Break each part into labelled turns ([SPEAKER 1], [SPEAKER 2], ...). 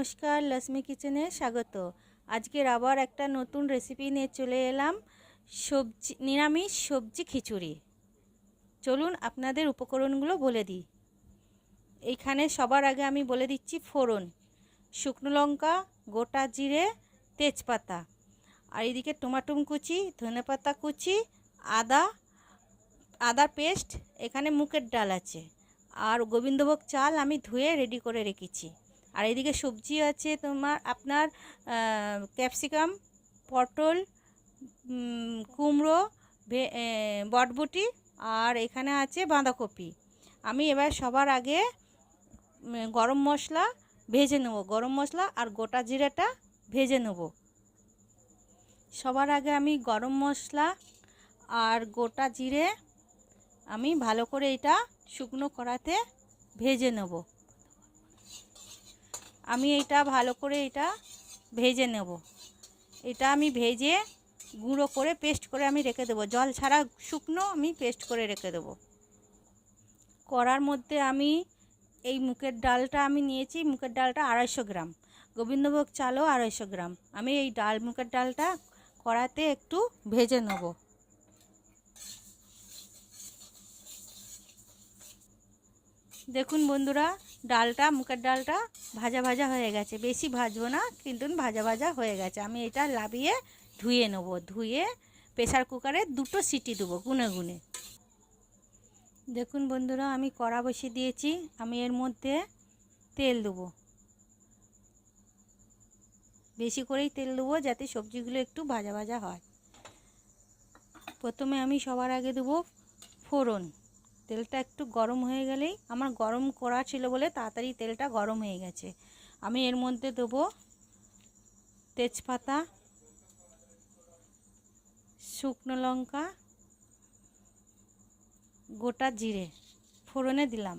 [SPEAKER 1] নমস্কার, লক্ষ্মী কিচেনে স্বাগত। আজকের আবার একটা নতুন রেসিপি নিয়ে চলে এলাম, নিরামিষ সবজি খিচুড়ি। চলুন আপনাদের উপকরণগুলো বলে দিই। এইখানে সবার আগে আমি বলে দিচ্ছি ফোড়ন: শুকনো লঙ্কা, গোটা জিরে, তেজপাতা। আর এদিকে টমাটো কুচি, ধনেপাতা কুচি, আদার পেস্ট, এখানে মুগের ডাল আছে, আর গোবিন্দভোগ চাল আমি ধুয়ে রেডি করে রেখেছি। আর এদিকে সবজি আছে আপনার ক্যাপসিকাম, পটল, কুমড়ো, বটবটি, আর এখানে আছে বাঁধাকপি। আমি এবার সবার আগে গরম মশলা ভেজে নেব, গরম মশলা আর গোটা জিরেটা ভেজে নেব। সবার আগে আমি গরম মশলা আর গোটা জিরে আমি ভালো করে এটা শুকনো কড়াতে ভেজে নেব। আমি এটা ভালো করে ভেজে নেব। এটা আমি ভেজে গুঁড়ো করে পেস্ট করে আমি রেখে দেবো, জল ছাড়া শুকনো আমি পেস্ট করে রেখে দেবো। কড়ার মধ্যে আমি এই মুগের ডালটা আমি নিয়েছি, মুগের ডালটা 250 গ্রাম, গোবিন্দভোগ চালও 250 গ্রাম। আমি এই মুগের ডালটা কড়াতে একটু ভেজে নেব। দেখুন বন্ধুরা, মুগের ডালটা ভাজা ভাজা হয়ে গেছে। বেশি ভাজবো না, কিন্তু ভাজা ভাজা হয়ে গেছে। আমি এটা লাবিয়ে ধুয়ে নেব। ধুয়ে প্রেসার কুকারে 2টো সিটি দেবো গুনে গুনে। দেখুন বন্ধুরা, আমি কড়া বসিয়ে দিয়েছি। আমি এর মধ্যে তেল দেবো, বেশি করেই তেল দেবো যাতে সবজিগুলো একটু ভাজা ভাজা হয়। প্রথমে আমি সবার আগে দেবো ফোড়ন। তেলটা একটু গরম হয়ে গেলেই, আমার গরম করা ছিল বলে তাড়াতাড়ি তেলটা গরম হয়ে গেছে। আমি এর মধ্যে দেবো তেজপাতা, শুকনো লঙ্কা, গোটা জিরে ফোড়নে দিলাম।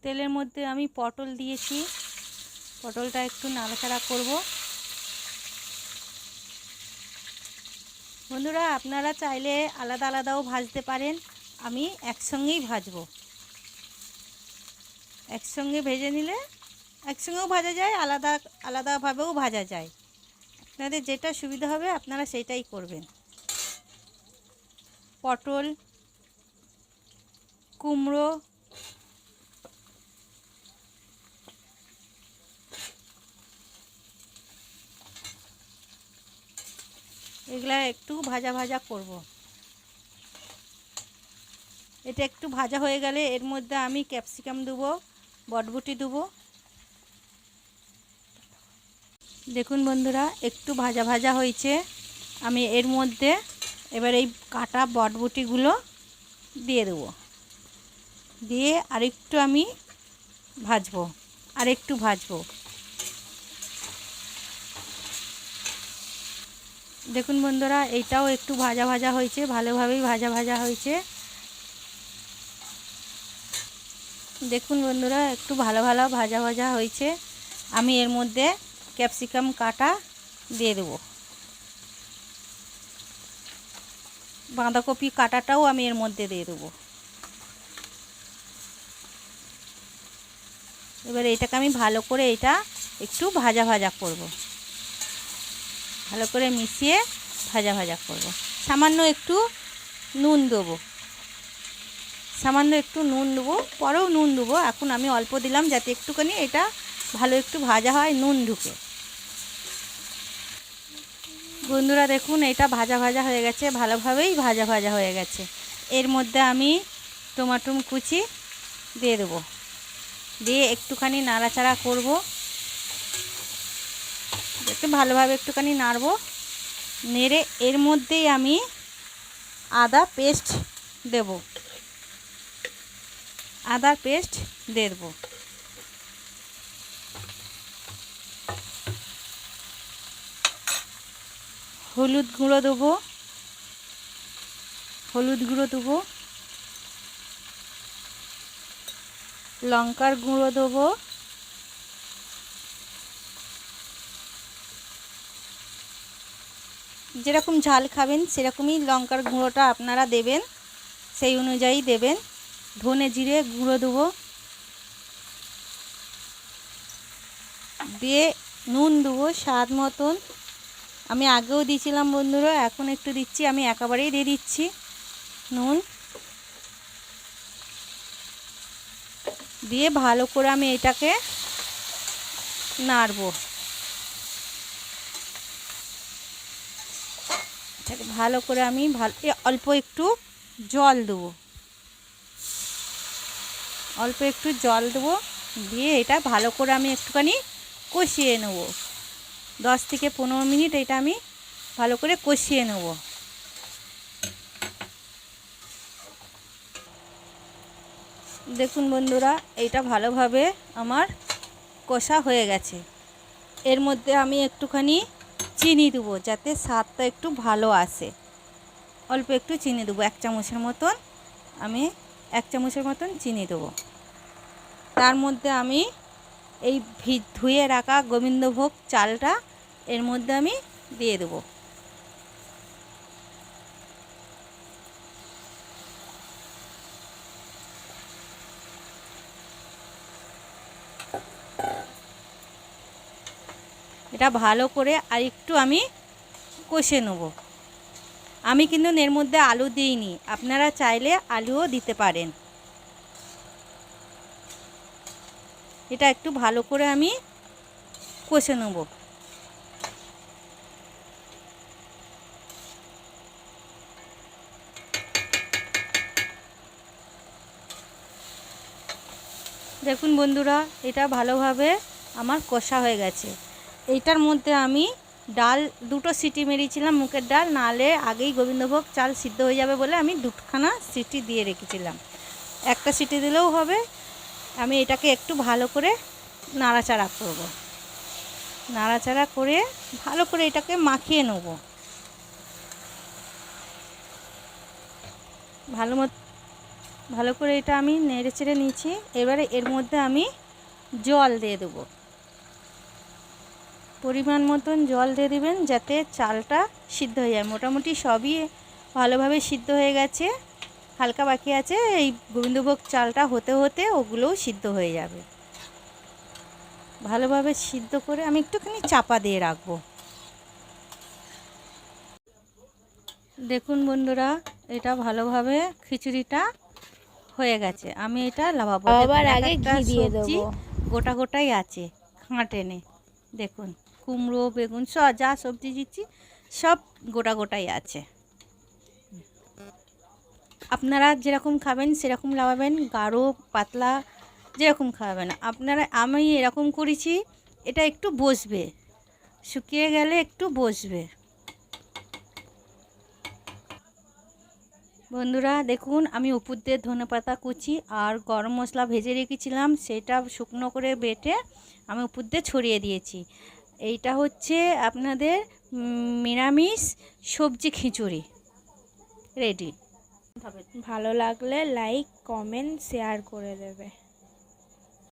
[SPEAKER 1] তেলের মধ্যে আমি পটল দিয়েছি, পটলটা একটু নাড়াচাড়া করব। বন্ধুরা, আপনারা চাইলে আলাদা আলাদাও ভাজতে পারেন, আমি একসঙ্গেই ভাজবো। একসঙ্গে ভেজে নিলে একসঙ্গেও ভাজা যায়, আলাদাভাবেও ভাজা যায়। আপনাদের যেটা সুবিধা হবে আপনারা সেটাই করবেন। পটল, কুমড়ো, এগুলা একটু ভাজা ভাজা করব। এটা একটু ভাজা হয়ে গেলে এর মধ্যে আমি ক্যাপসিকাম দেবো, বটবটি দেবো। দেখুন বন্ধুরা, একটু ভাজা ভাজা হয়েছে। আমি এর মধ্যে এবার এই কাটা বটবটিগুলো দিয়ে দেবো। দিয়ে আরেকটু আমি ভাজবো। দেখুন বন্ধুরা, এইটাও একটু ভাজা ভাজা হয়েছে, ভালোভাবেই ভাজা ভাজা হয়েছে। দেখুন বন্ধুরা, একটু ভালো ভাজা ভাজা হয়েছে। আমি এর মধ্যে ক্যাপসিকাম কাটা দিয়ে দেবো, বাঁধাকপি কাটাটাও আমি এর মধ্যে দিয়ে দেবো। এবার এটাকে আমি ভালো করে একটু ভাজা ভাজা করব, ভালো করে মিশিয়ে ভাজা ভাজা করব। সামান্য একটু নুন দেবো, পরেও নুন দেবো। এখন আমি অল্প দিলাম যাতে একটুখানি এটা ভালো একটু ভাজা হয়, নুন ঢুকে। বন্ধুরা দেখুন, এটা ভাজা ভাজা হয়ে গেছে, ভালোভাবেই ভাজা ভাজা হয়ে গেছে। এর মধ্যে আমি টমাটো কুচি দিয়ে দেবো, দিয়ে একটুখানি নাড়াচাড়া করব। একটু ভালোভাবে একটুখানি নাড়ব। নেড়ে এর মধ্যেই আমি আদার পেস্ট দিয়ে দেবো। হলুদ গুঁড়ো দেবো, লঙ্কার গুঁড়ো দেবো, যেরকম ঝাল খাবেন সেরকমই লঙ্কার গুঁড়োটা আপনারা দেবেন, সেই অনুযায়ী দেবেন। ধনে জিরে গুঁড়ো দেবো, দিয়ে নুন দেবো স্বাদ মতন। আমি আগেও দিয়েছিলাম বন্ধুরা, এখন একটু দিচ্ছি, আমি একেবারেই দিয়ে দিচ্ছি নুন। দিয়ে ভালো করে আমি এটাকে নাড়বো। এটাকে ভালো করে আমি অল্প একটু জল দেবো, অল্প একটু জল দেবো, দিয়ে এটা ভালো করে আমি একটুখানি কষিয়ে নেব। 10 থেকে 15 মিনিট এটা আমি ভালো করে কষিয়ে নেব। দেখুন বন্ধুরা, এটা ভালোভাবে আমার কষা হয়ে গেছে। এর মধ্যে আমি একটুখানি চিনি দেবো যাতে স্বাদটা একটু ভালো আসে। অল্প একটু চিনি দেবো, 1 চামচের মতন, আমি 1 চামচের মতন চিনি দেবো। তার মধ্যে আমি এই ধুয়ে রাখা গোবিন্দভোগ চালটা এর মধ্যে আমি দিয়ে দেবো। এটা ভালো করে আর একটু আমি কষে নেব। আমি কিন্তু এর মধ্যে আলু দিইনি, আপনারা চাইলে আলুও দিতে পারেন। এটা একটু ভালো করে আমি কষে নেব। দেখুন বন্ধুরা, এটা ভালোভাবে আমার কষা হয়ে গেছে। এইটার মধ্যে আমি ডাল 2টো সিটি মেরেছিলাম, মুগের ডাল, নালে আগেই গোবিন্দভোগ চাল সিদ্ধ হয়ে যাবে বলে আমি 2খানা সিটি দিয়ে রেখেছিলাম। 1টা সিটি দিলেও হবে। আমি এটাকে একটু ভালো করে নাড়াচাড়া করব। নাড়াচাড়া করে ভালো করে এটাকে মাখিয়ে নেব। ভালো করে এটা আমি নেড়ে চেড়ে নিয়েছি। এবারে এর মধ্যে আমি জল দিয়ে দেবো। পরিমাণ মতন জল দিয়ে দেবেন যাতে চালটা সিদ্ধ হয়ে যায়। মোটামুটি সবই ভালোভাবে সিদ্ধ হয়ে গেছে, হালকা বাকি আছে। এই গোবিন্দভোগ চালটা হতে হতে ওগুলোও সিদ্ধ হয়ে যাবে। ভালোভাবে সিদ্ধ করে আমি একটুখানি চাপা দিয়ে রাখবো। দেখুন বন্ধুরা, এটা ভালোভাবে খিচুড়িটা হয়ে গেছে। আমি এটা লাভাবো।
[SPEAKER 2] আবার আগে ঘি দিয়ে দেবো।
[SPEAKER 1] গোটা গোটাই আছে, খাঁটেনে। দেখুন কুমড়ো বেগুন সব যা সবজি দিচ্ছি সব গোটা গোটাই আছে। আপনারা যেরকম খাবেন সেরকম লাভাবেন, গাঢ় পাতলা যেরকম খাবেন আপনারা। আমি এরকম করেছি, এটা একটু বসবে, শুকিয়ে গেলে একটু বসবে। বন্ধুরা দেখুন, আমি উপর দিয়ে ধনেপাতা কুচি আর গরম মশলা ভেজে রেখেছিলাম, সেটা শুকনো করে বেটে আমি উপর দিয়ে ছড়িয়ে দিয়েছি। এইটা হচ্ছে আপনাদের নিরামিষ সবজি খিচুড়ি রেডি।
[SPEAKER 2] ভালো লাগলে লাইক কমেন্ট শেয়ার করে দেবে।